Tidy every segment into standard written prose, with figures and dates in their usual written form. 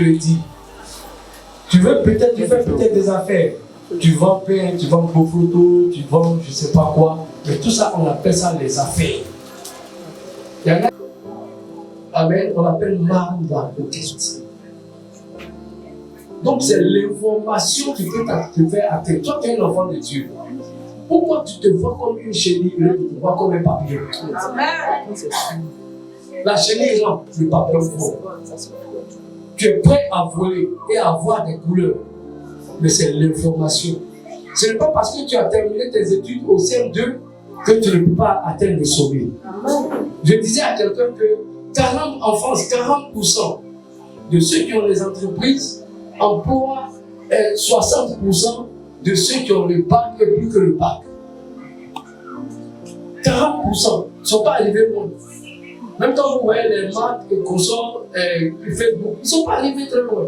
le dis. Tu fais peut-être des affaires. Tu vends pain, tu vends vos photos, tu vends je ne sais pas quoi. Mais tout ça, on appelle ça les affaires. Il y en a, amen, on appelle Manda au Christ. Donc c'est l'information qui peut te faire atteindre. Toi, tu es un enfant de Dieu. Pourquoi tu te vois comme une chenille et tu te vois comme un papillon? La chenille est là, le papillon fort. Tu es prêt à voler et à voir des couleurs. Mais c'est l'information. Ce n'est pas parce que tu as terminé tes études au CM2 que tu ne peux pas atteindre le sommet. Je disais à quelqu'un que 40 en France, 40% de ceux qui ont les entreprises emploient 60% de ceux qui ont le bac et plus que le bac. 40% ne sont pas arrivés loin. Même quand vous voyez les maths et consorts qui Facebook, ils ne sont pas arrivés très loin.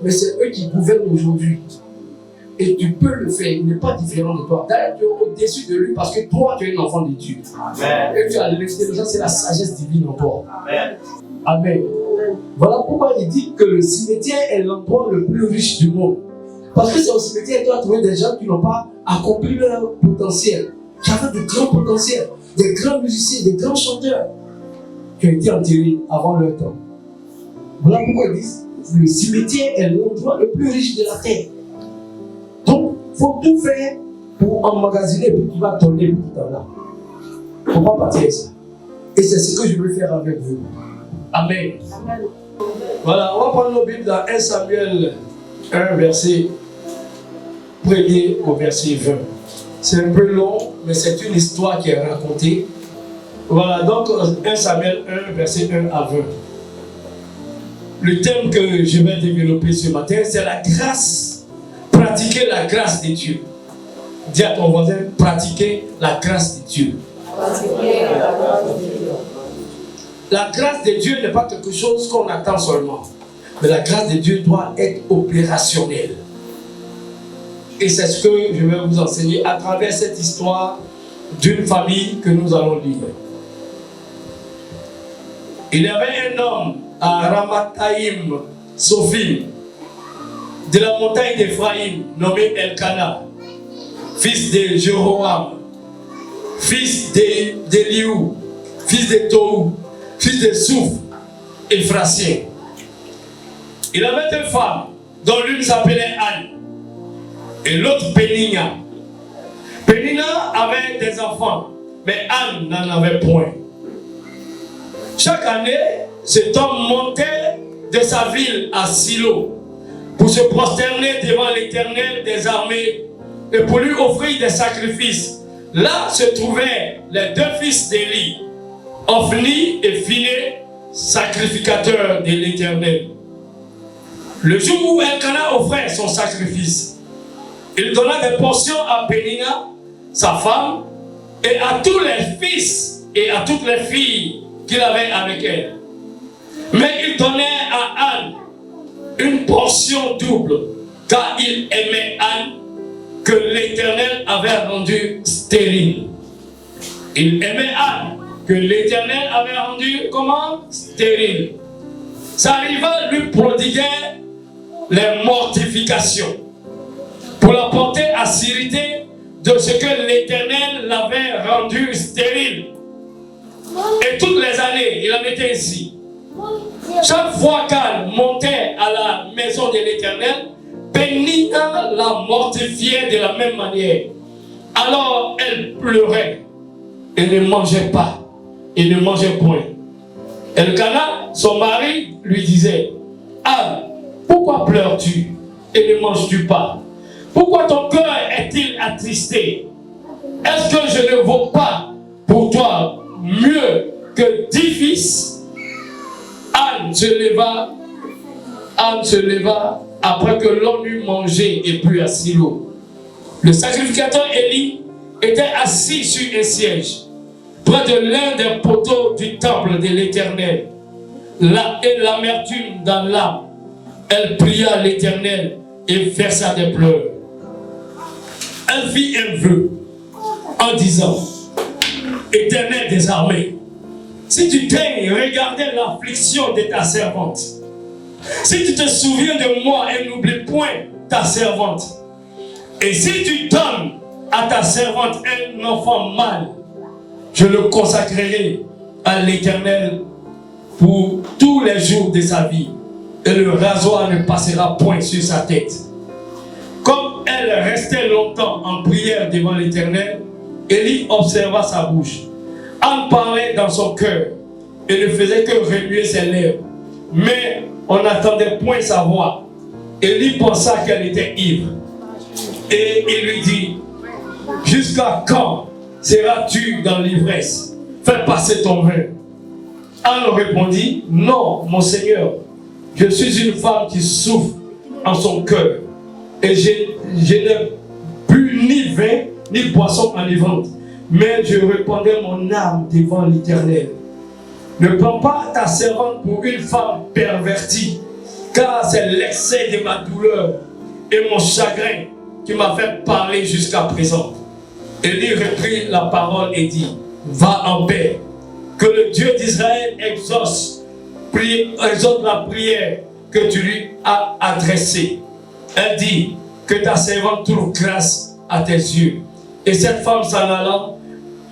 Mais c'est eux qui gouvernent aujourd'hui. Et tu peux le faire, il n'est pas différent de toi. D'ailleurs, tu es au-dessus de lui parce que toi, tu es un enfant de Dieu. Amen. Et tu as l'intelligence et la sagesse divine en toi. Amen. Amen. Voilà pourquoi il dit que le cimetière est l'endroit le plus riche du monde. Parce que c'est au cimetière que tu vas trouver des gens qui n'ont pas accompli leur potentiel. Qui avaient de grands potentiels, des grands musiciens, des grands chanteurs qui ont été enterrés avant leur temps. Voilà pourquoi ils disent que le cimetière est l'endroit le plus riche de la terre. Donc, il faut tout faire pour emmagasiner, puis tu vas donner tout en là. Il ne faut pas partir ça. Et c'est ce que je veux faire avec vous. Amen. Amen. Voilà, on va prendre nos Bibles dans 1 Samuel 1, verset 1er au verset 20. C'est un peu long, mais c'est une histoire qui est racontée. Voilà, donc 1 Samuel 1, verset 1 à 20. Le thème que je vais développer ce matin, c'est la grâce. Pratiquer la grâce de Dieu. Dis à ton voisin, pratiquer la grâce de Dieu. La grâce de Dieu n'est pas quelque chose qu'on attend seulement. Mais la grâce de Dieu doit être opérationnelle. Et c'est ce que je vais vous enseigner à travers cette histoire d'une famille que nous allons lire. Il y avait un homme à Ramathaïm, Sophim, de la montagne d'Éphraïm, nommé Elkana, fils de Jéroham, fils d'Eliou, fils de Tohu, fils de Souf, Éphrasien. Il avait deux femmes, dont l'une s'appelait Anne et l'autre Pénina. Pénina avait des enfants, mais Anne n'en avait point. Chaque année, cet homme montait de sa ville à Silo pour se prosterner devant l'Éternel des armées et pour lui offrir des sacrifices. Là se trouvaient les deux fils d'Élie, Ophni et Phiné, sacrificateurs de l'Éternel. Le jour où Elkana offrait son sacrifice, il donna des portions à Pénina, sa femme, et à tous les fils et à toutes les filles qu'il avait avec elle. Mais il donnait à Anne une portion double, car il aimait Anne que l'Éternel avait rendue stérile. Il aimait Anne que l'Éternel avait rendue comment? Stérile. Ça arriva lui prodiguer les mortifications pour la porter à s'irriter de ce que l'Éternel l'avait rendu stérile. Et toutes les années, il en était ainsi. Chaque fois qu'Anne montait à la maison de l'Éternel, Pénina la mortifiait de la même manière. Alors elle pleurait et ne mangeait pas et ne mangeait point. Elkana, son mari, lui disait: Anne, pourquoi pleures-tu et ne manges-tu pas? Pourquoi ton cœur est-il attristé? Est-ce que je ne vaux pas pour toi mieux que 10 fils? Anne se leva après que l'on eut mangé et bu à Silo. Le sacrificateur Élie était assis sur un siège près de l'un des poteaux du temple de l'Éternel. Là et l'amertume dans l'âme, elle pria l'Éternel et versa des pleurs. Elle fit un vœu en disant: Éternel des armées, si tu daignes regarder l'affliction de ta servante Si tu te souviens de moi et n'oublie point ta servante. Et si tu donnes à ta servante un enfant mâle, je le consacrerai à l'Éternel pour tous les jours de sa vie. Et le rasoir ne passera point sur sa tête. Comme elle restait longtemps en prière devant l'Éternel, Élie observa sa bouche. Anne parlait dans son cœur et ne faisait que remuer ses lèvres. Mais on n'attendait point sa voix. Élie pensa qu'elle était ivre. Et il lui dit, jusqu'à quand seras-tu dans l'ivresse? Fais passer ton vin. Anne répondit, non, mon Seigneur, je suis une femme qui souffre en son cœur. Et je n'ai bu ni vin, ni boisson enivrante. Mais je répandais mon âme devant l'Éternel. Ne prends pas ta servante pour une femme pervertie, car c'est l'excès de ma douleur et mon chagrin qui m'a fait parler jusqu'à présent. Élie reprit la parole et dit, va en paix, que le Dieu d'Israël exauce la prière que tu lui as adressée. Elle dit, que ta servante trouve grâce à tes yeux. Et cette femme s'en allant,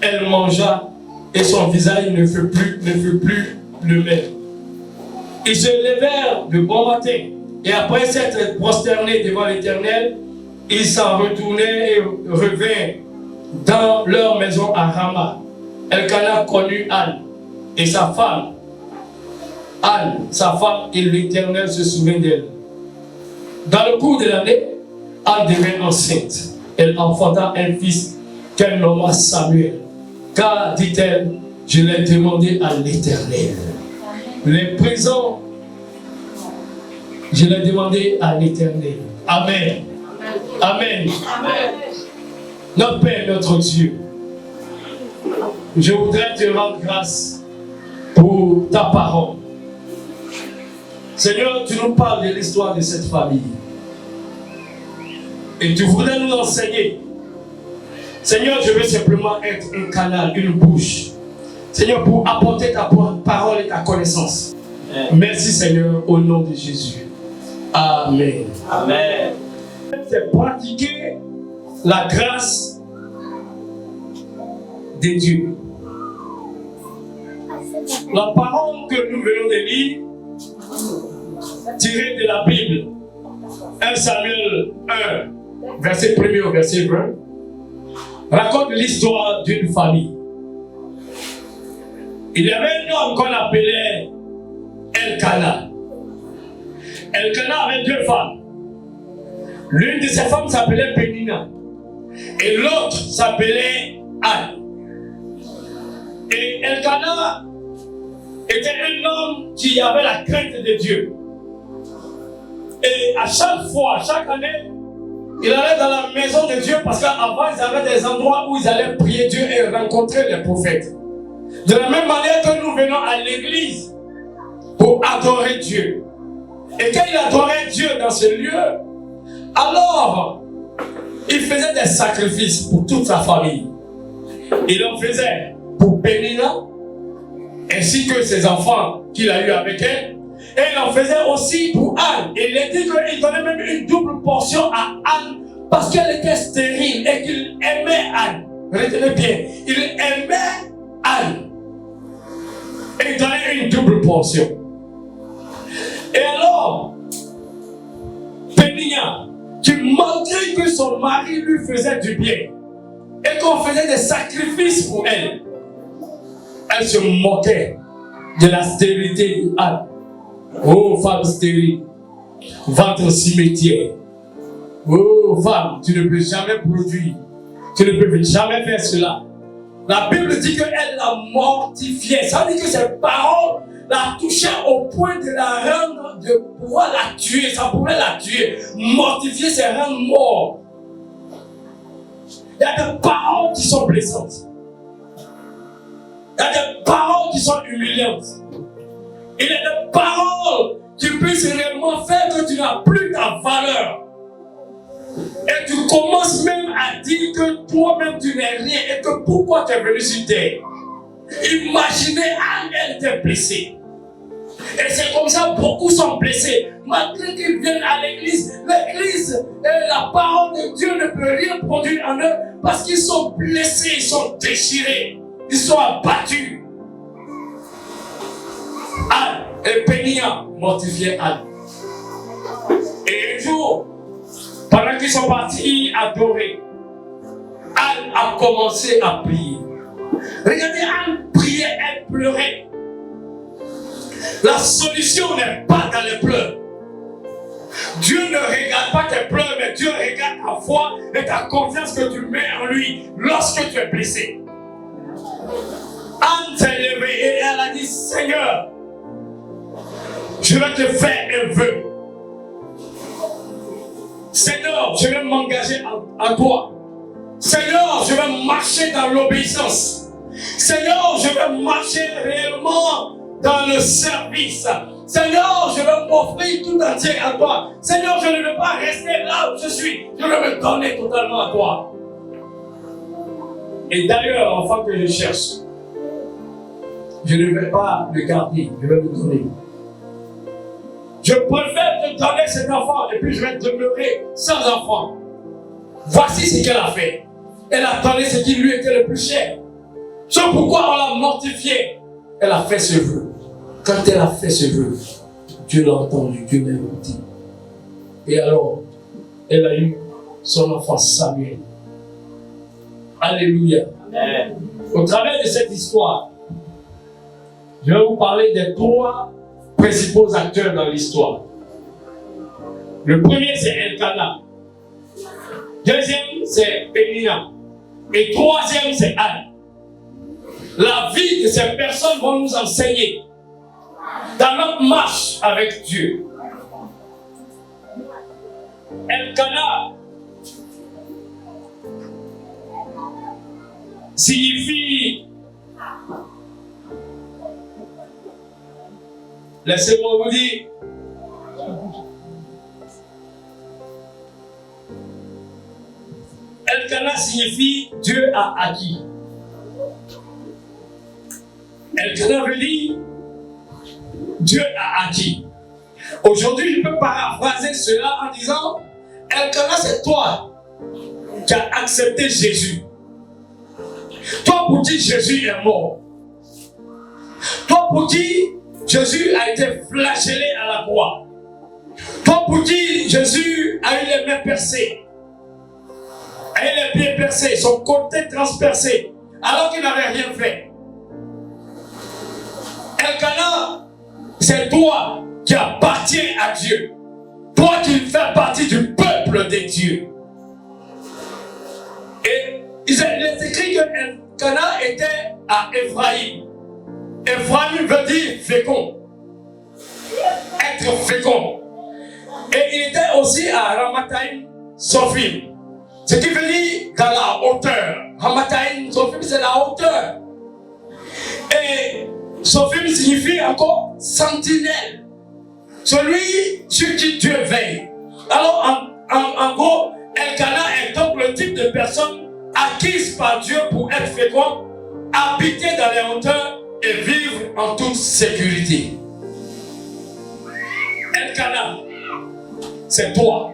elle mangea et son visage ne fut plus le même. Ils se levèrent de bon matin et après s'être prosternés devant l'Éternel, ils s'en retournaient et revinrent dans leur maison à Rama. Elkana connut Anne et sa femme. Anne, sa femme, et l'Éternel se souvint d'elle. Dans le cours de l'année, Anne devint enceinte. Elle enfanta un fils qu'elle nomma Samuel. Car, dit-elle, je l'ai demandé à l'Éternel. Les présents, je l'ai demandé à l'Éternel. Amen. Amen. Amen. Notre Père, notre Dieu, je voudrais te rendre grâce pour ta parole. Seigneur, tu nous parles de l'histoire de cette famille. Et tu voudrais nous enseigner. Seigneur, je veux simplement être un canal, une bouche. Seigneur, pour apporter ta parole et ta connaissance. Amen. Merci Seigneur, au nom de Jésus. Amen. Amen. C'est pratiquer la grâce de Dieu. La parole que nous venons de lire, tirée de la Bible, 1 Samuel 1, verset 1er au verset 20, raconte l'histoire d'une famille. Il y avait un homme qu'on appelait Elkana. Elkana avait deux femmes. L'une de ses femmes s'appelait Pénina et l'autre s'appelait Anne. Et Elkana était un homme qui avait la crainte de Dieu. Et à chaque fois, chaque année, il allait dans la maison de Dieu parce qu'avant, ils avaient des endroits où ils allaient prier Dieu et rencontrer les prophètes. De la même manière que nous venons à l'église pour adorer Dieu. Et quand il adorait Dieu dans ce lieu, alors, il faisait des sacrifices pour toute sa famille. Il en faisait pour Pénina, ainsi que ses enfants qu'il a eu avec elle. Et il en faisait aussi pour Anne. Et il a dit qu'il donnait même une double portion à Anne parce qu'elle était stérile et qu'il aimait Anne. Retenez bien, il aimait Anne. Et il donnait une double portion. Et alors, Pénina, qui malgré que son mari lui faisait du bien et qu'on faisait des sacrifices pour elle, elle se moquait de la stérilité d'Anne. Oh femme stérile, va au cimetière. Oh femme, tu ne peux jamais produire, tu ne peux jamais faire cela. La Bible dit qu'elle l'a mortifiée. Ça veut dire que ses paroles la touchaient au point de la rendre, de pouvoir la tuer. Ça pouvait la tuer. Mortifier, c'est rendre mort. Il y a des paroles qui sont blessantes. Il y a des paroles qui sont humiliantes. Il y a des paroles qui puissent réellement faire que tu n'as plus ta valeur. Et tu commences même à dire que toi-même tu n'es rien et que pourquoi tu es venu sur terre. Imaginez, Anne, elle était blessée. Et c'est comme ça, beaucoup sont blessés. Malgré qu'ils viennent à l'église, la parole de Dieu ne peut rien produire en eux parce qu'ils sont blessés, ils sont déchirés, ils sont abattus. Anne et Pénia mortifiaient Anne. Et un jour, pendant qu'ils sont partis adorer, Anne a commencé à prier. Regardez, Anne priait, elle pleurait. La solution n'est pas dans les pleurs. Dieu ne regarde pas tes pleurs, mais Dieu regarde ta foi et ta confiance que tu mets en lui lorsque tu es blessé. Anne s'est levée et elle a dit, Seigneur, je vais te faire un vœu. Seigneur, je vais m'engager en toi. Seigneur, je vais marcher dans l'obéissance. Seigneur, je vais marcher réellement dans le service. Seigneur, je vais m'offrir tout entier à toi. Seigneur, je ne veux pas rester là où je suis. Je veux me donner totalement à toi. Et d'ailleurs, l'enfant que je cherche, je ne vais pas le garder, je vais le donner. Je préfère te donner cet enfant et puis je vais demeurer sans enfant. Voici ce qu'elle a fait. Elle a donné ce qui lui était le plus cher. C'est pourquoi on l'a mortifiée. Elle a fait ce vœu. Quand elle a fait ce vœu, Dieu l'a entendu, Dieu l'a écouté. Et alors, elle a eu son enfant Samuel. Alléluia. Amen. Au travers de cette histoire, je vais vous parler des 3 principaux acteurs dans l'histoire. Le premier, c'est Elkanah. Deuxième, c'est Pénia. Et troisième, c'est Anne. La vie de ces personnes vont nous enseigner dans notre marche avec Dieu. Elkanah signifie, laissez-moi vous dire, Elkanah signifie Dieu a acquis. Elkanah veut dire Dieu a acquis. Aujourd'hui, je peux paraphraser cela en disant Elkanah, c'est toi qui as accepté Jésus. Toi pour qui Jésus est mort. Toi pour qui Jésus a été flagellé à la croix. Toi pour qui Jésus a eu les mains percées, a eu les pieds percés, son côté transpercé, alors qu'il n'avait rien fait. Elkanah, c'est toi qui appartiens à Dieu. Toi qui fais partie du peuple de Dieu. Et il est écrit que Elkanah était à Ephraïm. Ephraïm veut dire fécond. Être fécond. Et il était aussi à Ramathaïm Sophim. Ce qui veut dire dans la hauteur. Ramathaïm Sophim, c'est la hauteur. Et Sophim signifie encore sentinelle. Celui sur qui Dieu veille. Alors en gros, Elkanah est donc le type de personne acquise par Dieu pour être fécond, habiter dans les hauteurs et vivre en toute sécurité. Elkanah, c'est toi.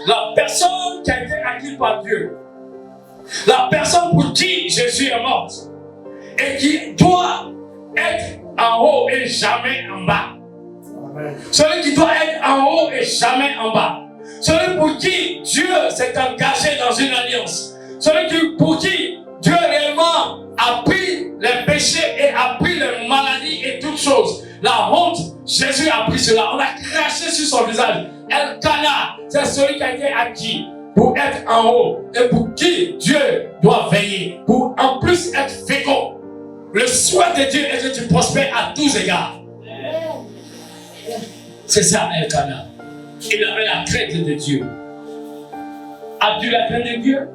La personne qui a été acquise par Dieu. La personne pour qui Jésus est mort. Et qui doit être en haut et jamais en bas. Amen. Celui qui doit être en haut et jamais en bas. Celui pour qui Dieu s'est engagé dans une alliance. Celui pour qui Dieu réellement a pris les péchés et a pris les maladies et toutes choses. La honte, Jésus a pris cela. On a craché sur son visage. Elkanah, c'est celui qui a été acquis pour être en haut et pour qui Dieu doit veiller. Pour en plus être fécond. Le souhait de Dieu est que tu prospères à tous égards. C'est ça, Elkanah. Il avait la crainte de Dieu. As-tu la crainte de Dieu?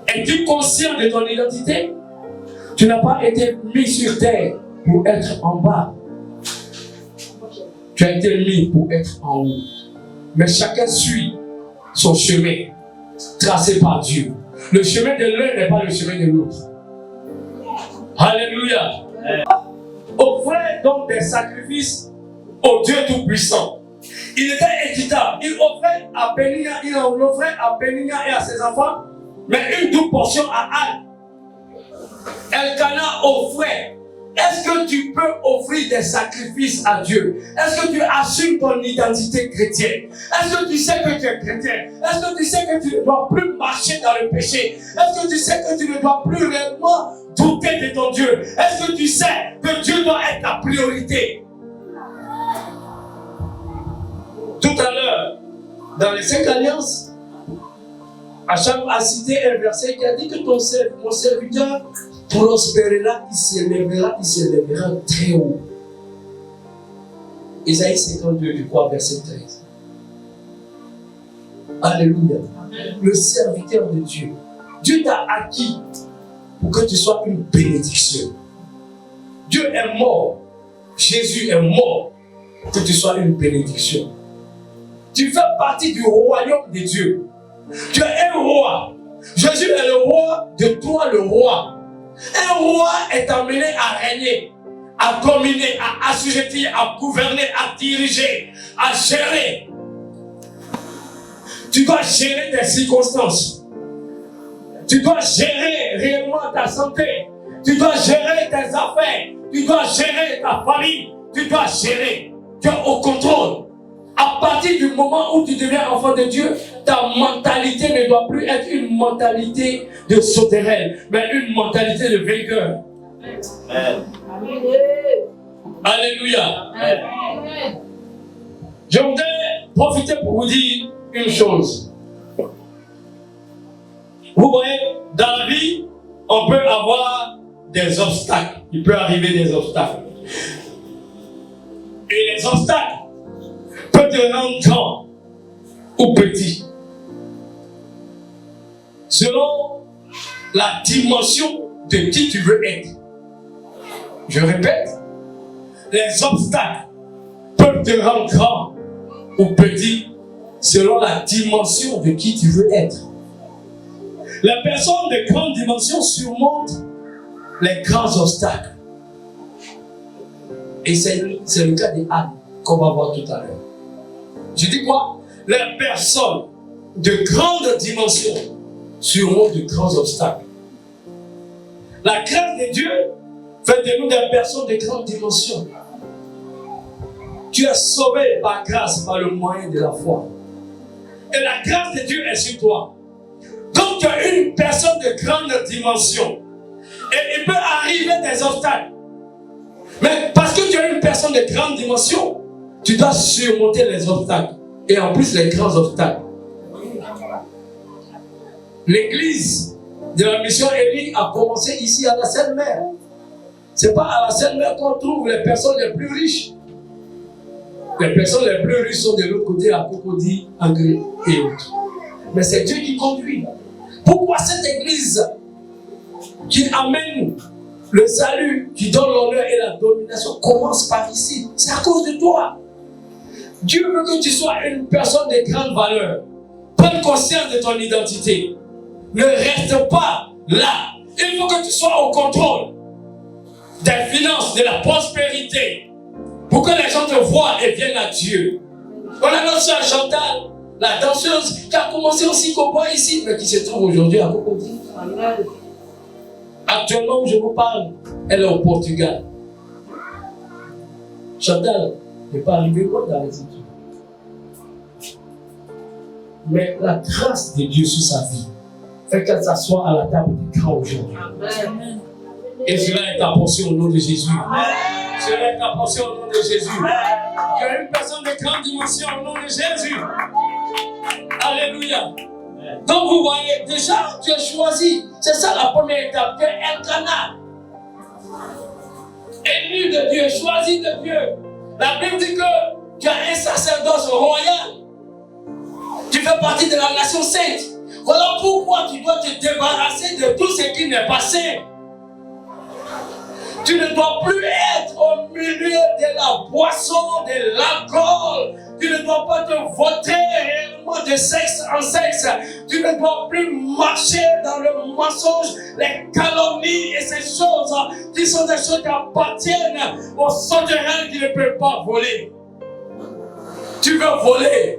Es-tu conscient de ton identité? Tu n'as pas été mis sur terre pour être en bas. Tu as été mis pour être en haut. Mais chacun suit son chemin tracé par Dieu. Le chemin de l'un n'est pas le chemin de l'autre. Alléluia. Offrez donc des sacrifices au Dieu Tout-Puissant. Il était équitable. Il offrait à Pénia et à ses enfants, mais une double portion à Anne. Elkana offrait. Est-ce que tu peux offrir des sacrifices à Dieu? Est-ce que tu assumes ton identité chrétienne? Est-ce que tu sais que tu es chrétien? Est-ce que tu sais que tu ne dois plus marcher dans le péché? Est-ce que tu sais que tu ne dois plus réellement douter de ton Dieu? Est-ce que tu sais que Dieu doit être ta priorité? Tout à l'heure, dans les 5 alliances, Hacham a cité un verset qui a dit que mon serviteur prospérera, il s'élèvera très haut. Isaïe 52, je crois, verset 13. Alléluia. Le serviteur de Dieu. Dieu t'a acquis pour que tu sois une bénédiction. Dieu est mort. Jésus est mort pour que tu sois une bénédiction. Tu fais partie du royaume de Dieu. Tu es un roi. Jésus est le roi de toi, le roi. Un roi est amené à régner, à dominer, à assujettir, à gouverner, à diriger, à gérer. Tu dois gérer tes circonstances. Tu dois gérer réellement ta santé. Tu dois gérer tes affaires. Tu dois gérer ta famille. Tu dois gérer. Tu es au contrôle. À partir du moment où tu deviens enfant de Dieu, ta mentalité ne doit plus être une mentalité de sauterelle, mais une mentalité de vainqueur. Amen. Alléluia. Amen. Je voudrais profiter pour vous dire une chose. Vous voyez, dans la vie, on peut avoir des obstacles. Il peut arriver des obstacles. Et les obstacles peuvent te rendre grand ou petit, selon la dimension de qui tu veux être. Je répète, les obstacles peuvent te rendre grand ou petit, selon la dimension de qui tu veux être. Les personnes de grande dimension surmontent les grands obstacles. Et c'est le cas de Anne qu'on va voir tout à l'heure. Je dis quoi? Les personnes de grande dimension surmontent de grands obstacles. La grâce de Dieu fait de nous des personnes de grande dimension. Tu es sauvé par grâce, par le moyen de la foi. Et la grâce de Dieu est sur toi. Donc tu es une personne de grande dimension. Et il peut arriver des obstacles. Mais parce que tu es une personne de grande dimension, tu dois surmonter les obstacles. Et en plus les grands obstacles. L'église de la mission Élie a commencé ici à la Seine-Mer. Ce n'est pas à la Seine-Mer qu'on trouve les personnes les plus riches. Les personnes les plus riches sont de l'autre côté à Cocody, Angré et autres. Mais c'est Dieu qui conduit. Pourquoi cette église qui amène le salut, qui donne l'honneur et la domination commence par ici? C'est à cause de toi. Dieu veut que tu sois une personne de grande valeur. Prends conscience de ton identité. Ne reste pas là. Il faut que tu sois au contrôle des finances, de la prospérité, pour que les gens te voient et viennent à Dieu. On a notre soeur Chantal, la danseuse, qui a commencé aussi Cowboy ici, mais qui se trouve aujourd'hui à Cocody. Actuellement où je vous parle, elle est au Portugal. Chantal n'est pas arrivée loin dans les études. Mais la grâce de Dieu sur sa vie fait qu'elle s'assoit à la table des grands aujourd'hui. Et cela est ta portion au nom de Jésus. Cela est ta portion au nom de Jésus. Tu es une personne de grande dimension au nom de Jésus. Alléluia. Donc vous voyez, déjà tu es choisi. C'est ça la première étape. Tu es Elkana. Élu de Dieu, choisi de Dieu. La Bible dit que tu as un sacerdoce royal. Tu fais partie de la nation sainte. Voilà pourquoi tu dois te débarrasser de tout ce qui n'est pas saint. Tu ne dois plus être au milieu de la boisson, de l'alcool. Tu ne dois pas te voter réellement de sexe en sexe. Tu ne dois plus marcher dans le mensonge, les calomnies et ces choses qui sont des choses qui appartiennent aux sauterelles qui ne peuvent pas voler. Tu veux voler.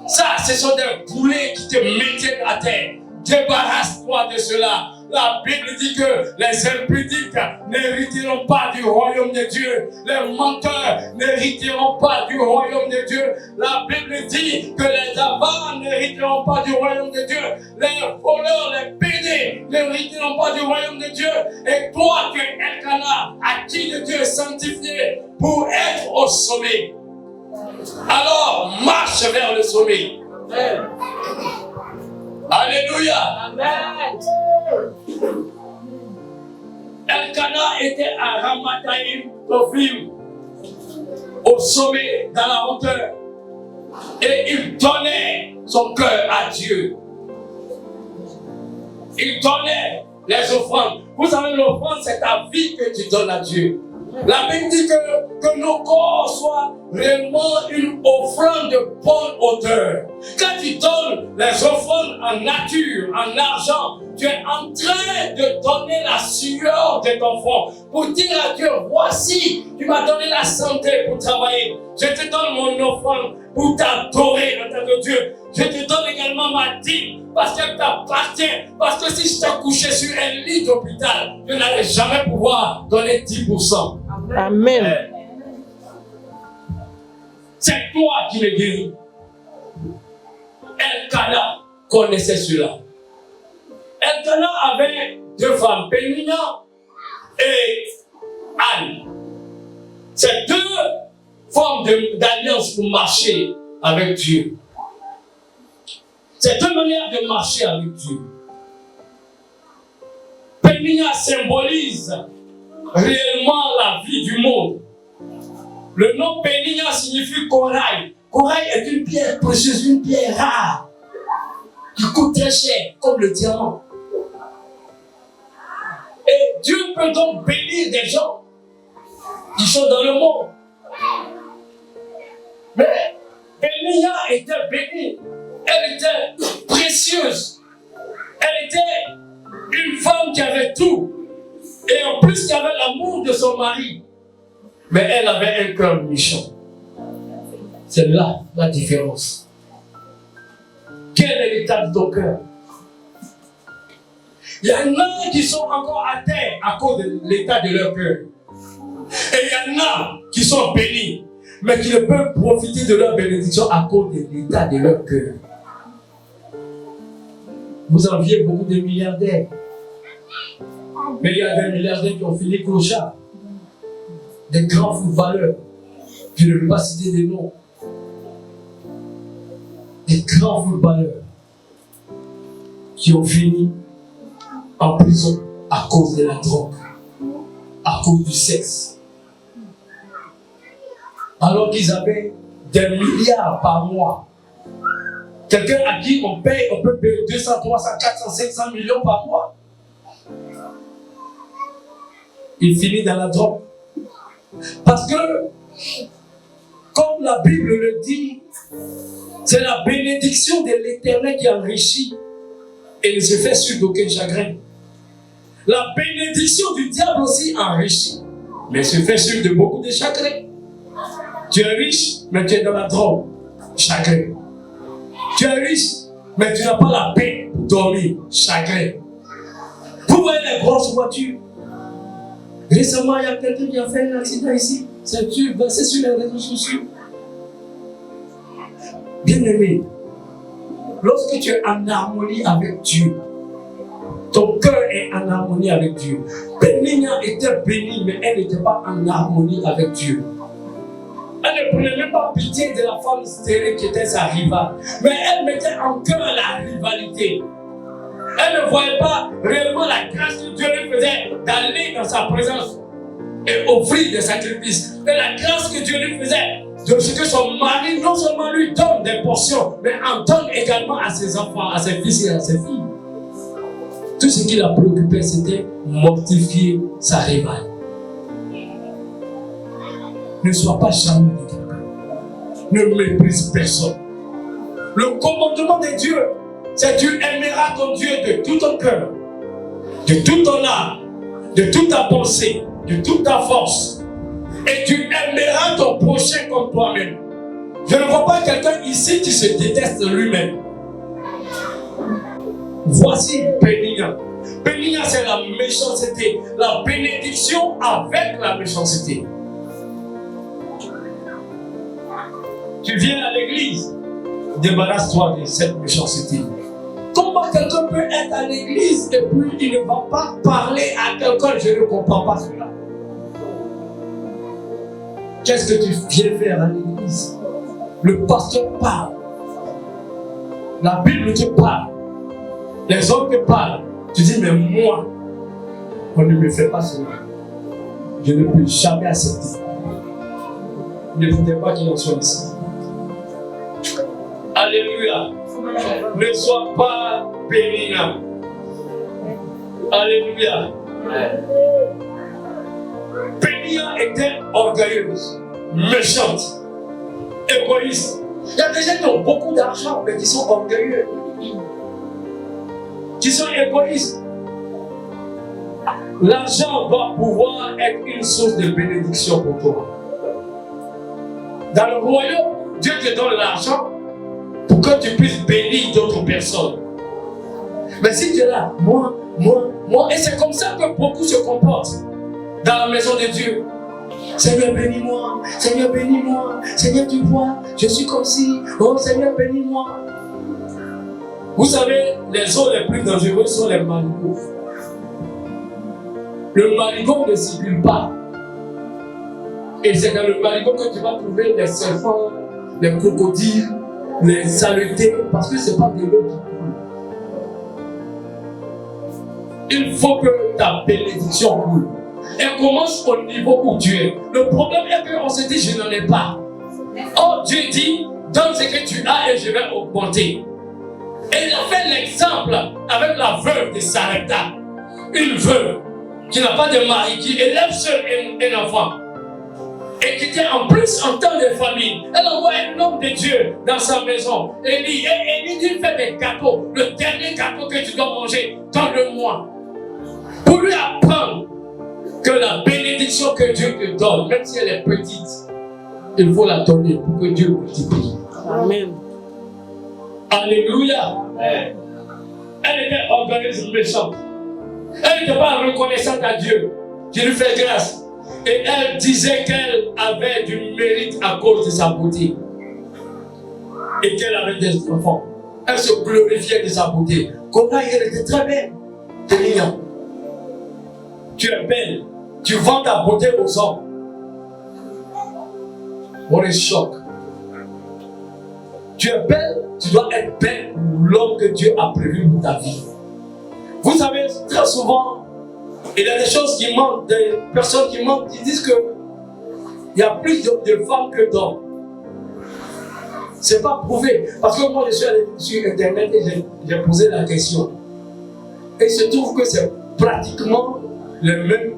Ça, ce sont des poulets qui te maintiennent à terre. Débarrasse-toi de cela. La Bible dit que les impudiques n'hériteront pas du royaume de Dieu. Les menteurs n'hériteront pas du royaume de Dieu. La Bible dit que les avares n'hériteront pas du royaume de Dieu. Les voleurs, les pédés n'hériteront pas du royaume de Dieu. Et toi, tu es Elkanah, acquis de Dieu, sanctifié pour être au sommet. Alors, marche vers le sommet. Amen. Alléluia. Amen. Elkanah était à Ramathaïm, Tophim, au sommet, dans la hauteur. Et il donnait son cœur à Dieu. Il donnait les offrandes. Vous savez, l'offrande, c'est ta vie que tu donnes à Dieu. La Bible dit que nos corps soient réellement une offrande de bonne hauteur. Quand tu donnes les offrandes en nature, en argent, tu es en train de donner la sueur de ton front pour dire à Dieu, voici, tu m'as donné la santé pour travailler. Je te donne mon offrande pour t'adorer en tant que Dieu. Je te donne également ma dîme parce qu'elle t'appartient. Parce que si je t'accouchais sur un lit d'hôpital, je n'allais jamais pouvoir donner 10%. Amen. C'est toi qui me guéris. Elkanah connaissait cela. Elkanah avait deux femmes, Péninnah et Anne. C'est deux formes d'alliance pour marcher avec Dieu. C'est deux manières de marcher avec Dieu. Péninnah symbolise réellement la vie du monde. Le nom Péninnah signifie corail. Corail est une pierre précieuse, une pierre rare, qui coûte très cher, comme le diamant. Et Dieu peut donc bénir des gens qui sont dans le monde. Mais Péninnah était bénie. Elle était précieuse. Elle était une femme qui avait tout. Et en plus, qui avait l'amour de son mari. Mais elle avait un cœur méchant. C'est là la différence. Quel est l'état de ton cœur? Il y en a qui sont encore à terre à cause de l'état de leur cœur. Et il y en a qui sont bénis, mais qui ne peuvent profiter de leur bénédiction à cause de l'état de leur cœur. Vous enviez beaucoup de milliardaires. Mais il y a des milliardaires qui ont fini clochards. Des grands footballeurs. Je ne vais pas citer des noms. Des grands footballeurs qui ont fini en prison à cause de la drogue, à cause du sexe. Alors qu'ils avaient des milliards par mois. Quelqu'un à qui on peut payer 200, 300, 400, 500 millions par mois. Il finit dans la drogue. Parce que, comme la Bible le dit, c'est la bénédiction de l'Éternel qui enrichit et ne se fait sur d'aucun chagrin. La bénédiction du diable aussi enrichit, mais se fait sur de beaucoup de chagrins. Tu es riche, mais tu es dans la drogue. Chagrin. Tu es riche, mais tu n'as pas la paix pour dormir. Chagrin. Vous voyez les grosses voitures. Récemment, il y a quelqu'un qui a fait un accident ici. C'est sur les réseaux sociaux. Bien-aimé, lorsque tu es en harmonie avec Dieu, ton cœur est en harmonie avec Dieu. Péninnah était bénie, mais elle n'était pas en harmonie avec Dieu. Elle ne prenait même pas pitié de la femme stérile qui était sa rivale. Mais elle mettait en cœur la rivalité. Elle ne voyait pas réellement la grâce que Dieu lui faisait d'aller dans sa présence et offrir des sacrifices. Mais la grâce que Dieu lui faisait de ce que son mari non seulement lui donne des portions, mais en donne également à ses enfants, à ses fils et à ses filles. Tout ce qui la préoccupait, c'était mortifier sa rivale. Ne sois pas jaloux de quelqu'un. Ne méprise personne. Le commandement de Dieu, c'est tu aimeras ton Dieu de tout ton cœur, de toute ton âme, de toute ta pensée, de toute ta force. Et tu aimeras ton prochain comme toi-même. Je ne vois pas quelqu'un ici qui se déteste lui-même. Voici Péninia. Péninia, c'est la méchanceté. La bénédiction avec la méchanceté. Tu viens à l'église, débarrasse-toi de cette méchanceté. Comment quelqu'un peut être à l'église et puis il ne va pas parler à quelqu'un? Je ne comprends pas cela. Qu'est-ce que tu viens faire à l'église? Le pasteur parle. La Bible te parle. Les hommes te parlent. Tu dis, mais moi, on ne me fait pas cela. Je ne peux jamais accepter. Ne voulez pas qu'il en soit ici. Alléluia. Ne sois pas Péninia. Alléluia. Péninia était orgueilleuse, méchante, égoïste. Il y a des gens qui ont beaucoup d'argent, mais qui sont orgueilleux, qui sont égoïstes. L'argent doit pouvoir être une source de bénédiction pour toi. Dans le royaume, Dieu te donne l'argent pour que tu puisses bénir d'autres personnes. Mais si tu es là, moi, et c'est comme ça que beaucoup se comportent dans la maison de Dieu. Seigneur, bénis-moi, Seigneur, bénis-moi, Seigneur, tu vois, je suis comme si, oh Seigneur, bénis-moi. Vous savez, les eaux les plus dangereuses sont les marigots. Le marigot ne circule pas. Et c'est dans le marigot que tu vas trouver les serpents, les crocodiles, les saletés, parce que ce n'est pas de l'eau qui coule. Il faut que ta bénédiction coule. Elle commence au niveau où tu es. Le problème est qu'on se dit, je n'en ai pas. Oh, Dieu dit, donne ce que tu as et je vais augmenter. Et il a fait l'exemple avec la veuve de Sarepta. Une veuve qui n'a pas de mari, qui élève seule un enfant. Et qui était en plus en temps de famine. Elle envoie un homme de Dieu dans sa maison. Et il dit, fais des gâteaux. Le dernier gâteau que tu dois manger, donne-le-moi. Pour lui apprendre que la bénédiction que Dieu te donne, même si elle est petite, il faut la donner pour que Dieu multiplie. Amen. Alléluia. Amen. Elle était orgueilleuse, méchante. Elle n'était pas reconnaissante à Dieu qui lui fait grâce. Et elle disait qu'elle avait du mérite à cause de sa beauté. Et qu'elle avait des enfants. Elle se glorifiait de sa beauté. Comment elle était très belle. Péninia. Tu es belle. Tu vends ta beauté aux hommes. What a shock. Tu es belle. Tu dois être belle pour l'homme que Dieu a prévu pour ta vie. Vous savez, très souvent, il y a des choses qui manquent, des personnes qui manquent, qui disent qu'il y a plus de femmes que d'hommes. Ce n'est pas prouvé. Parce que moi, je suis allé sur Internet et j'ai posé la question. Et il se trouve que c'est pratiquement le même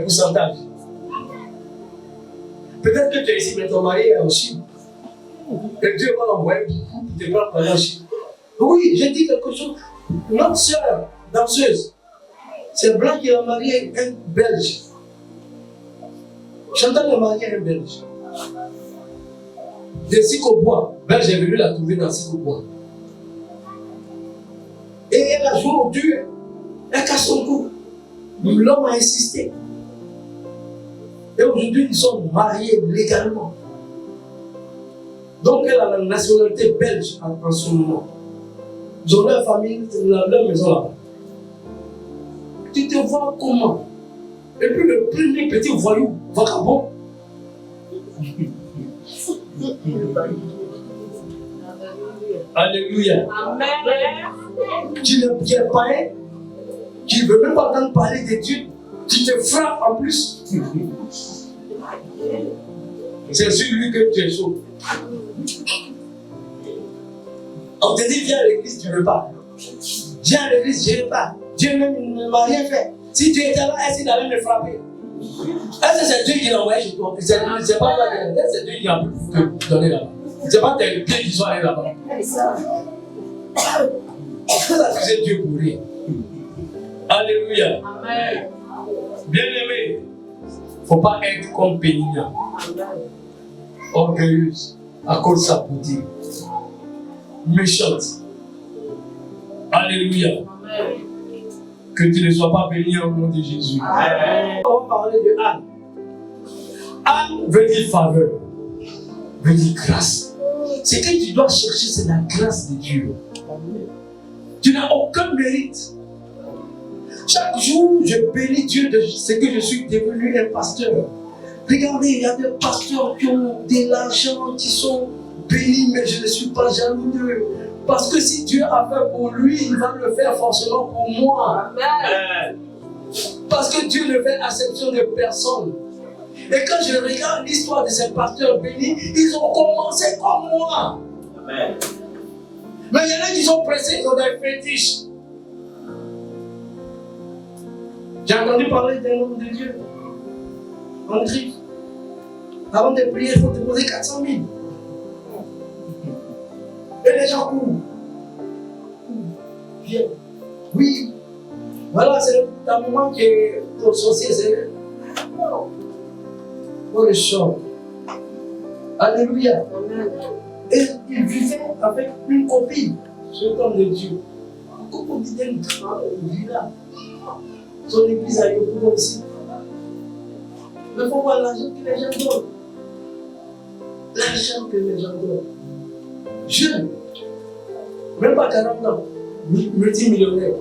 pourcentage. Peut-être que tu es ici, mais ton mari est en Chine. Et Dieu va l'envoyer pour te voir parler en Chine. Oui, j'ai dit quelque chose. Notre soeur, danseuse, c'est blanc qui a marié un Belge. Chantal a marié un Belge. De Sikobois. Ben, j'ai venu la trouver dans Sikobois. Et elle a joué au Dieu. Elle casse son cou. L'homme a insisté. Et aujourd'hui, ils sont mariés légalement. Donc, elle a la nationalité belge en ce moment. Ils ont leur famille, leur maison là-bas. Tu te vois comment? Et puis le premier petit voyou, vagabond. Alléluia. Amen. Tu n'es pas un, tu ne veux même pas entendre parler d'études, tu te frappes en plus. C'est sur lui que tu es chaud. On te dit, viens à l'église, tu ne veux pas. Viens à l'église, je ne veux pas. Dieu même ne m'a rien fait. Si Dieu était là, est-ce qu'il allait me frapper? Est-ce que c'est Dieu qui l'a envoyé chez toi? C'est pas toi, c'est Dieu qui a te donné là-bas. C'est pas tes pieds qui sont allés là-bas. C'est Dieu pour rien. Alléluia. Amen. Bien-aimé, il ne faut pas être comme Péninia. Orgueilleuse à cause de sa beauté. Méchante. Alléluia. Que tu ne sois pas béni au nom de Jésus. Amen. On va parler de Anne. Anne veut dire faveur, veut dire grâce. Ce que tu dois chercher, c'est la grâce de Dieu. Tu n'as aucun mérite. Chaque jour, je bénis Dieu de ce que je suis devenu un pasteur. Regardez, il y a des pasteurs qui ont de l'argent, qui sont bénis, mais je ne suis pas jaloux d'eux. Parce que si Dieu a fait pour lui, il va le faire forcément pour moi. Amen. Parce que Dieu ne fait acception de personne. Et quand je regarde l'histoire de ces pasteurs bénis, ils ont commencé comme moi. Amen. Mais il y en a qui sont pressés, ils ont des fétiches. J'ai entendu parler d'un homme de Dieu. En Christ. Avant de prier, il faut déposer 400 000. Et les gens courent. Viens. Oui. Voilà, c'est un moment que ton sorcier, c'est. Oh, le choc. Alléluia. Amen. Et il vivait avec une copine, cet homme de Dieu. Une copine d'une grande villa. Son église a eu beaucoup ici. Mais il faut voir l'argent que les gens donnent. L'argent que les gens donnent. Jeune. Même pas 40 ans. Multimillionnaire.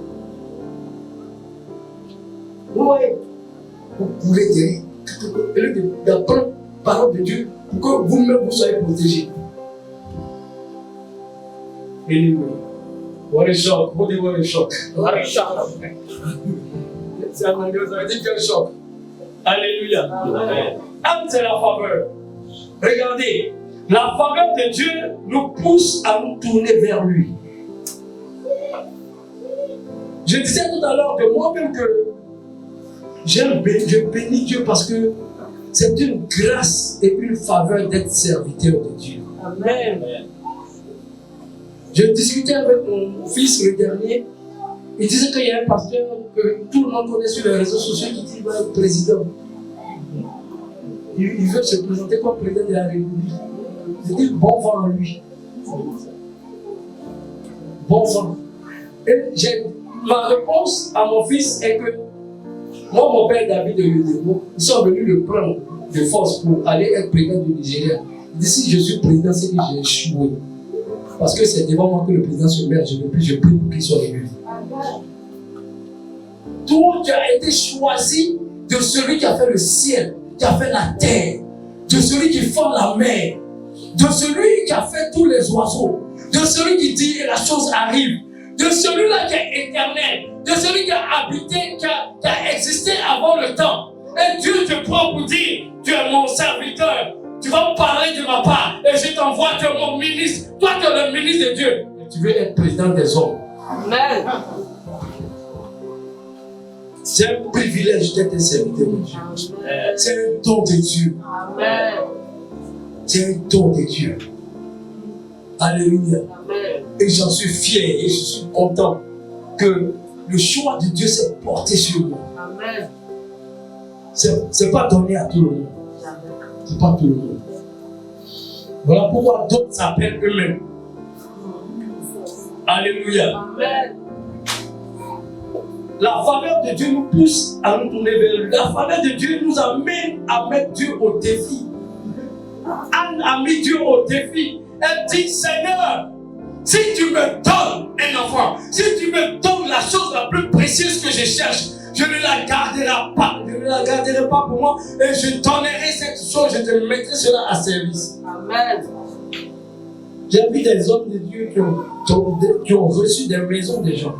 Vous voyez, vous pouvez dire, d'apprendre la parole de Dieu pour que vous-même vous soyez protégés. Anyway, what a shock. What a shock. What a shock. C'est un anglais, ça veut dire quel choc. Alléluia. Amen. Anne, c'est la faveur. Regardez, la faveur de Dieu nous pousse à nous tourner vers lui. Je disais tout à l'heure de moi-même que je bénis Dieu parce que c'est une grâce et une faveur d'être serviteur de Dieu. Amen. Je discutais avec mon fils le dernier. Il disait qu'il y a un pasteur que tout le monde connaît sur les réseaux sociaux qui dit qu'il va être président. Il veut se présenter comme président de la République. Je dis bon vent à lui. Bon vent. Et ma réponse à mon fils est que moi, mon père David de Yodebo, ils sont venus le prendre de force pour aller être président du Nigeria. Il dit si je suis président, c'est que j'ai échoué. Parce que c'est devant moi que le président se met, je prie pour qu'il soit élu. Toi, tu as été choisi de celui qui a fait le ciel, qui a fait la terre, de celui qui forme la mer, de celui qui a fait tous les oiseaux, de celui qui dit et la chose arrive, de celui-là qui est éternel, de celui qui a habité, qui a existé avant le temps. Et Dieu te prend pour dire, tu es mon serviteur, tu vas me parler de ma part, et je t'envoie, tu es mon ministre, toi tu es le ministre de Dieu, et tu veux être président des hommes. Amen. C'est un privilège d'être un serviteur de Dieu. C'est un don de Dieu. Amen. C'est un don de Dieu. Alléluia. Amen. Et j'en suis fier et je suis content que le choix de Dieu s'est porté sur moi. Amen. C'est pas donné à tout le monde. C'est pas tout le monde. Voilà pourquoi d'autres s'appellent eux-mêmes. Alléluia. Amen. La faveur de Dieu nous pousse à nous tourner vers lui. La faveur de Dieu nous amène à mettre Dieu au défi. Anne a mis Dieu au défi. Elle dit, Seigneur, si tu me donnes un enfant, si tu me donnes la chose la plus précieuse que je cherche, je ne la garderai pas. Je ne la garderai pas pour moi et je donnerai cette chose, je te mettrai cela à service. Amen. J'ai vu des hommes de Dieu qui ont reçu des maisons des gens.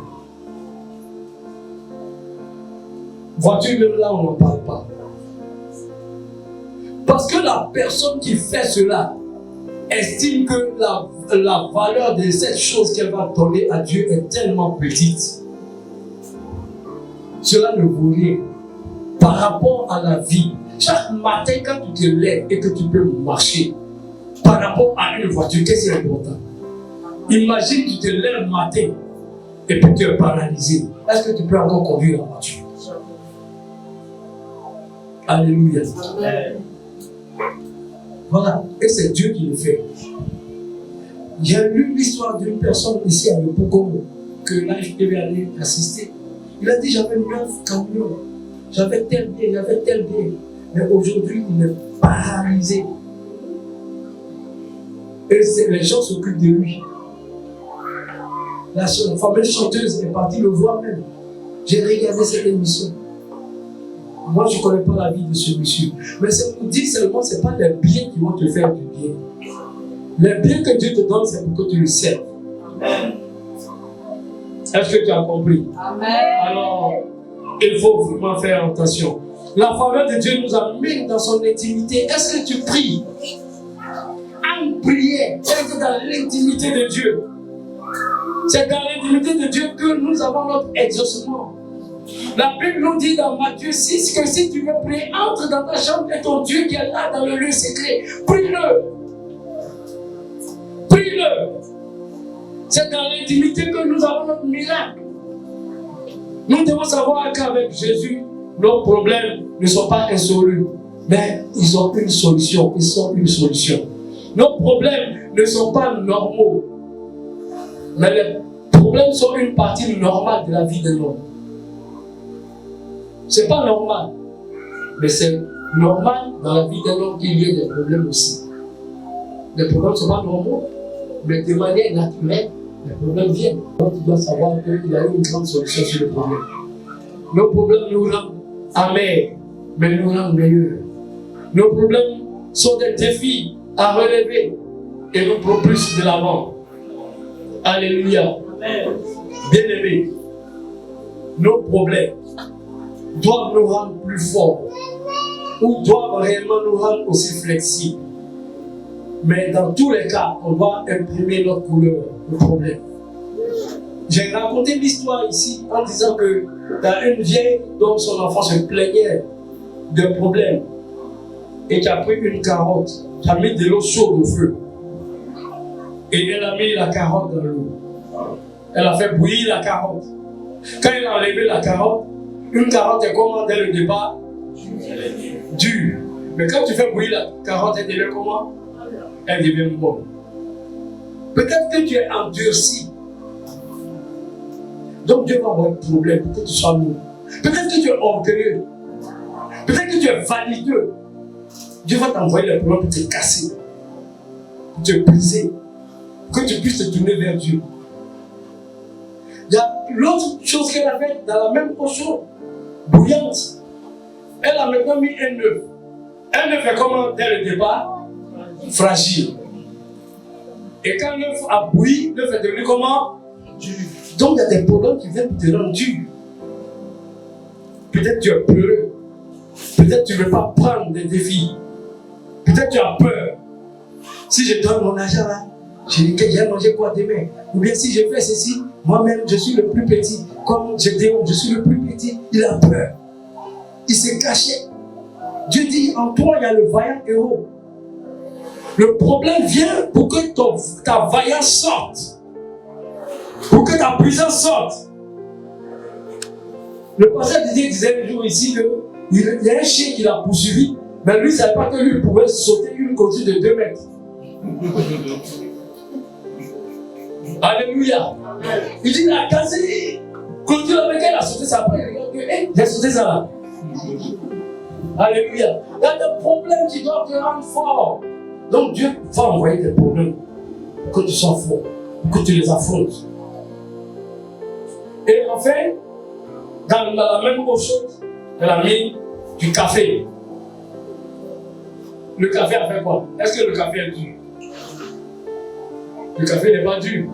Voiture, même là, on n'en parle pas. Parce que la personne qui fait cela estime que la valeur de cette chose qu'elle va donner à Dieu est tellement petite. Cela ne vaut rien par rapport à la vie. Chaque matin, quand tu te lèves et que tu peux marcher, par rapport à une voiture, qu'est-ce qui est important? Imagine que tu te lèves le matin et puis tu es paralysé. Est-ce que tu peux encore conduire la voiture? Alléluia. Amen. Voilà, et c'est Dieu qui le fait. J'ai lu l'histoire d'une personne ici à Yopougon que là je devais aller assister. Il a dit j'avais 9 camions, j'avais tel bien, mais aujourd'hui il est paralysé. Et les gens s'occupent de lui. La fameuse chanteuse est partie le voir même. J'ai regardé cette émission. Moi, je ne connais pas la vie de ce monsieur. Mais c'est pour dire seulement, ce n'est pas les biens qui vont te faire du bien. Les biens que Dieu te donne, c'est pour que tu le serves. Est-ce que tu as compris? Amen. Alors, il faut vraiment faire attention. La faveur de Dieu nous amène dans son intimité. Est-ce que tu pries? En prière, c'est dans l'intimité de Dieu. C'est dans l'intimité de Dieu que nous avons notre exaucement. La Bible nous dit dans Matthieu 6 que si tu veux prier, entre dans ta chambre et ton Dieu qui est là dans le lieu secret. Prie-le. Prie-le. C'est dans l'intimité que nous avons notre miracle. Nous devons savoir qu'avec Jésus, nos problèmes ne sont pas insolubles, mais ils ont une solution. Ils sont une solution. Nos problèmes ne sont pas normaux, mais les problèmes sont une partie normale de la vie de l'homme. C'est pas normal, mais c'est normal dans la vie d'un homme qu'il y ait des problèmes aussi. Les problèmes ne sont pas normaux, mais de manière naturelle, les problèmes viennent. Donc tu dois savoir qu'il y a une grande solution sur le problème. Nos problèmes nous rendent amers, mais nous rendent meilleurs. Nos problèmes sont des défis à relever et nous propulsent de l'avant. Alléluia. Bien-aimés, nos problèmes doivent nous rendre plus forts ou doivent réellement nous rendre aussi flexibles. Mais dans tous les cas, on doit imprimer notre couleur au problème. J'ai raconté l'histoire ici en disant que dans une vieille dont son enfant se plaignait de problèmes et qui a pris une carotte, qui a mis de l'eau chaude au feu et elle a mis la carotte dans l'eau. Elle a fait bouillir la carotte. Quand elle a enlevé la carotte, une carotte est comment dès le départ? Dure. Mais quand tu fais bouillir la carotte, elle devient comment? Elle devient bonne. Peut-être que tu es endurci. Donc Dieu va avoir un problème. Peut-être que tu sois lourd. Peut-être que tu es orgueilleux. Peut-être que tu es vaniteux. Dieu va t'envoyer les problèmes pour te casser, pour te briser, pour que tu puisses te tourner vers Dieu. Il y a l'autre chose qu'elle a faite dans la même potion bouillante. Elle a maintenant mis un œuf. Un œuf est comment dès le départ? Fragile. Et quand l'œuf a bouilli, l'œuf est devenu comment? Dur. Donc il y a des problèmes qui viennent te rendre dur. Peut-être tu es peureux. Peut-être tu ne veux pas prendre des défis. Peut-être tu as peur. Si je donne mon argent là, j'ai mangé quoi demain? Ou bien si je fais ceci, moi-même je suis le plus petit. Comme je suis le plus petit, il a peur. Il s'est caché. Dieu dit, en toi il y a le vaillant héros. Le problème vient pour que ta vaillance sorte. Pour que ta puissance sorte. Le pasteur Didier disait un jour ici qu'il y a un chien qui l'a poursuivi, mais lui ne savait pas que lui pouvait sauter une clôture de 2 mètres. Alléluia. Il dit, il a cassé clôture avec elle, il a sauté ça. Après, il regarde que, j'ai sauté ça là. Alléluia. Il y a des problèmes qui doivent te rendre fort. Donc Dieu va envoyer des problèmes pour que tu sois fort, pour que tu les affrontes. Et enfin, dans la même chose, elle a mis du café. Le café a fait quoi? Est-ce que le café est dur? Le café n'est pas dur.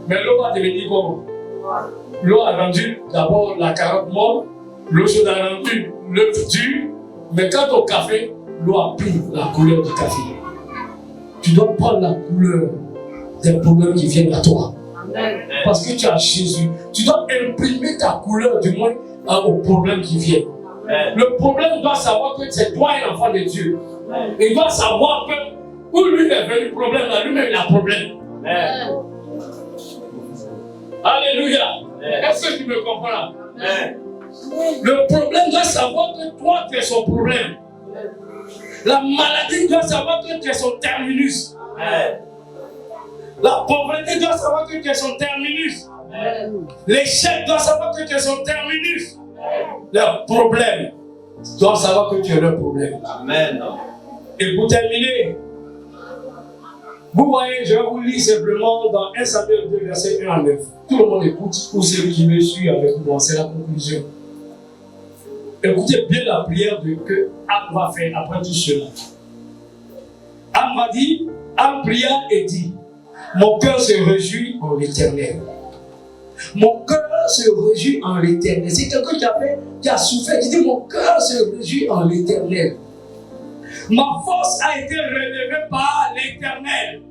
Mais l'eau va devenir comment? L'eau a rendu d'abord la carotte molle, l'eau chaude a rendu l'œuf dur, mais quant au café, l'eau a pris la couleur du café. Tu dois prendre la couleur des problèmes qui viennent à toi. Parce que tu as Jésus. Tu dois imprimer ta couleur du moins aux problèmes qui viennent. Le problème doit savoir que c'est toi et l'enfant de Dieu. Il doit savoir que où lui est venu le problème, là, lui-même il a problème. Alléluia. Est-ce que tu me comprends? Le problème doit savoir que toi tu es son problème. La maladie doit savoir que tu es son terminus. Amen. La pauvreté doit savoir que tu es son terminus. L'échec doit savoir que tu es son terminus. Le problème doit savoir que tu es le problème. Amen. Et pour terminer, vous voyez, je vais vous lire simplement dans 1 Samuel 2, verset 1 à 9. Tout le monde écoute, pour celui qui me suit avec moi, c'est la conclusion. Écoutez bien la prière que Anne va faire après tout cela. Anne m'a dit, Anne pria et dit, mon cœur se réjouit en l'Éternel. Mon cœur se réjouit en l'Éternel. C'est quelqu'un qui a souffert, qui dit, mon cœur se réjouit en l'Éternel. Ma force a été relevée par l'Éternel.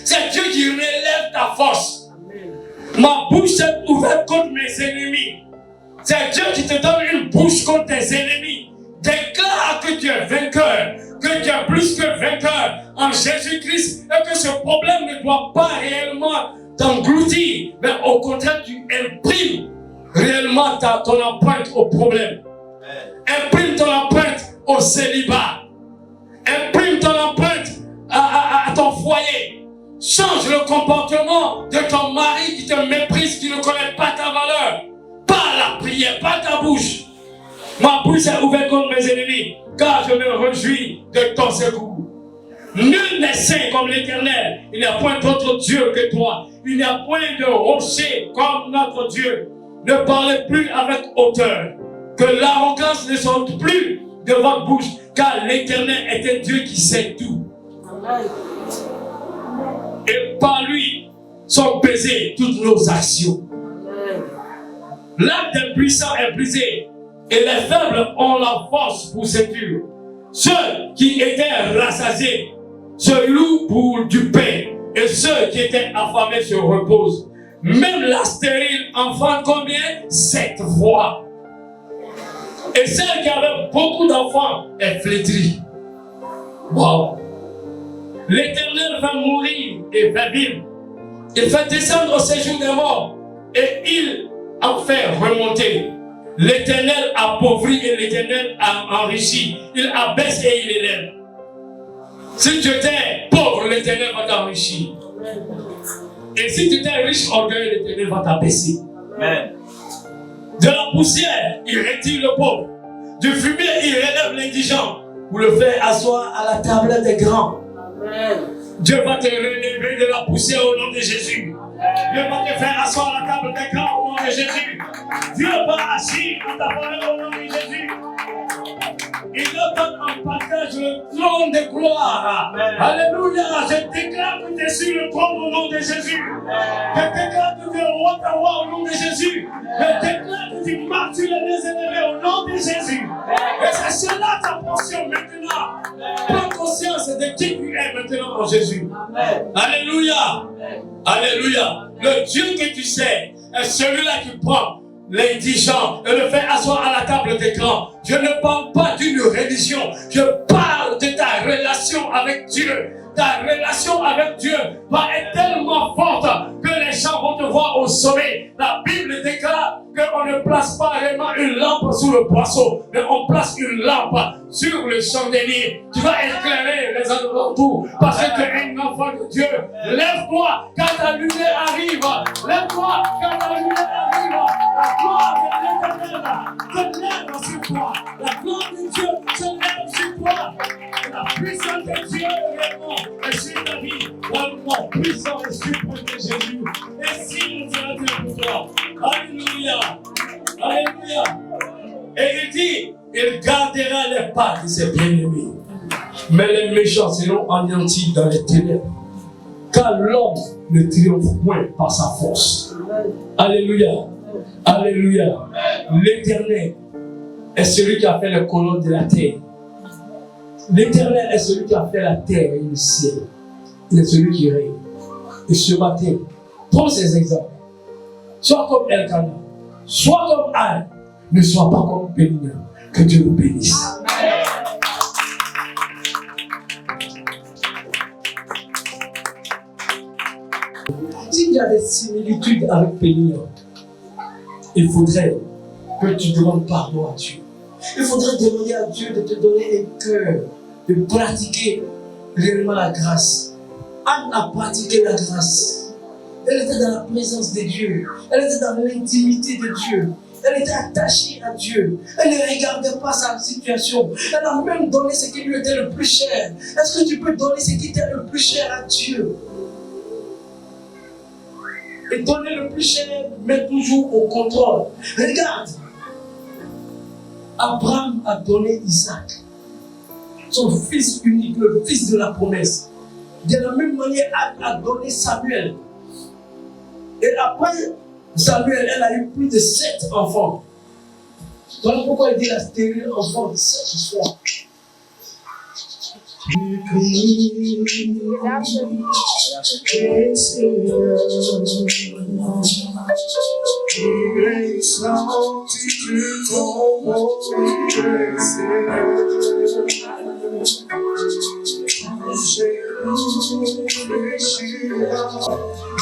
C'est Dieu qui relève ta force. Ma bouche s'est ouverte contre mes ennemis. C'est Dieu qui te donne une bouche contre tes ennemis. Déclare que tu es vainqueur, que tu es plus que vainqueur en Jésus-Christ et que ce problème ne doit pas réellement t'engloutir, mais au contraire, tu imprimes réellement ton empreinte au problème. Imprime ton empreinte au célibat. Imprime ton empreinte à ton foyer. Change le comportement de ton mari qui te méprise, qui ne connaît pas ta valeur. Par la prière, par ta bouche. Ma bouche est ouverte contre mes ennemis, car je me réjouis de ton secours. Nul n'est saint comme l'Éternel. Il n'y a point d'autre Dieu que toi. Il n'y a point de rocher comme notre Dieu. Ne parlez plus avec hauteur. Que l'arrogance ne sorte plus de votre bouche, car l'Éternel est un Dieu qui sait tout. Et par lui sont baisées toutes nos actions. L'arc des puissants est brisé, et les faibles ont la force pour séduire. Ceux qui étaient rassasiés se louent pour du pain, et ceux qui étaient affamés se reposent. Même la stérile enfante combien? 7 fois. Et celle qui avait beaucoup d'enfants est flétrie. Wow. L'Éternel va mourir et va vivre. Il fait descendre au séjour des morts et il en fait remonter. L'Éternel appauvrit et l'Éternel enrichit. Il abaisse et il élève. Si tu étais pauvre, l'Éternel va t'enrichir. Et si tu étais riche, orgueilleux, l'Éternel va t'abaisser. De la poussière, il retire le pauvre. Du fumier, il relève l'indigent. Pour le faire asseoir à la table des grands. Amen. Dieu va te relever de la poussière au nom de Jésus. Dieu va te faire asseoir à la table des grands au nom de Jésus. Dieu va agir en ta faveur au nom de Jésus. Il te donne en partage le trône de gloire. Amen. Alléluia. Je déclare que tu es sur le trône au nom de Jésus. Je déclare que tu es roi de roi au nom de Jésus. Je déclare que tu marches sur les élevés au nom de Jésus. Et c'est cela ta portion maintenant. Prends conscience de qui tu es maintenant en Jésus. Amen. Alléluia. Alléluia. Le Dieu que tu sais est celui-là qui prend l'indigent et le fait asseoir à la table des grands. Je ne parle pas d'une religion. Je parle de ta relation avec Dieu. Ta relation avec Dieu va être tellement forte que les gens vont te voir au sommet. La Bible déclare qu'on ne place pas réellement une lampe sous le boisseau, mais on place une lampe sur le chandelier. Tu vas éclairer les alentours parce que tu es un enfant de Dieu. Lève-toi quand ta lumière arrive. Lève-toi quand ta lumière arrive. La gloire de l'Éternel se lève sur toi. La gloire de Dieu se lève sur toi. La puissance de Dieu réellement est sur ta vie. Dans le nom puissant et suprême de Jésus. Et si nous sommes pour toi. Alléluia. Alléluia. Et il dit, il gardera les pas de ses bien-aimés. Mais les méchants seront anéantis dans les ténèbres. Car l'homme ne triomphe point par sa force. Alléluia. Alléluia. L'Éternel est celui qui a fait les colonnes de la terre. L'Éternel est celui qui a fait la terre et le ciel. Il est celui qui règne. Et ce matin, prends ces exemples. Sois comme Elkanah. Sois comme Anne. Ne sois pas comme Péninia. Que Dieu vous bénisse. Amen. S'il y a des similitudes avec Péninia, il faudrait que tu demandes pardon à Dieu. Il faudrait demander à Dieu de te donner un cœur de pratiquer réellement la grâce. Anne a pratiqué la grâce. Elle était dans la présence de Dieu. Elle était dans l'intimité de Dieu. Elle était attachée à Dieu. Elle ne regardait pas sa situation. Elle a même donné ce qui lui était le plus cher. Est-ce que tu peux donner ce qui était le plus cher à Dieu? Et donner le plus cher, mais toujours au contrôle. Regarde. Abraham a donné Isaac, son fils unique, le fils de la promesse. De la même manière, Anne a donné Samuel. Et après Samuel, elle a eu plus de 7 enfants. Voilà pourquoi il dit la stérile enfant de 7 fois.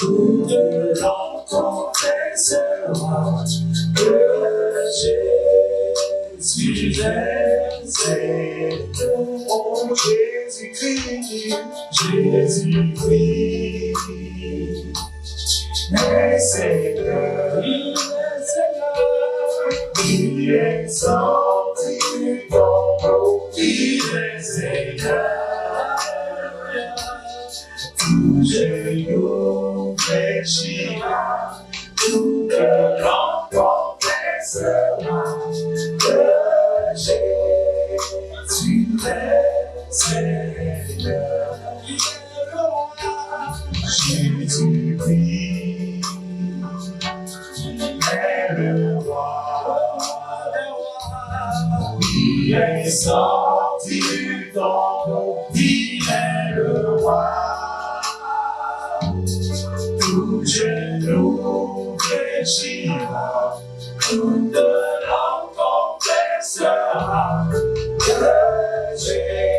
Tout de rencontrer sera que Jésus est Seigneur. Oh Jésus-Christ, Jésus-Christ est Seigneur. Il est sorti du tombeau, il est Seigneur. Tout genou fléchira, tout cœur confessera que Jésus est Seigneur. Il est le roi, Jésus-Christ est le roi. Il est sorti du tombeau, il est le roi. Tout genou fléchira, toute langue confessera que Jésus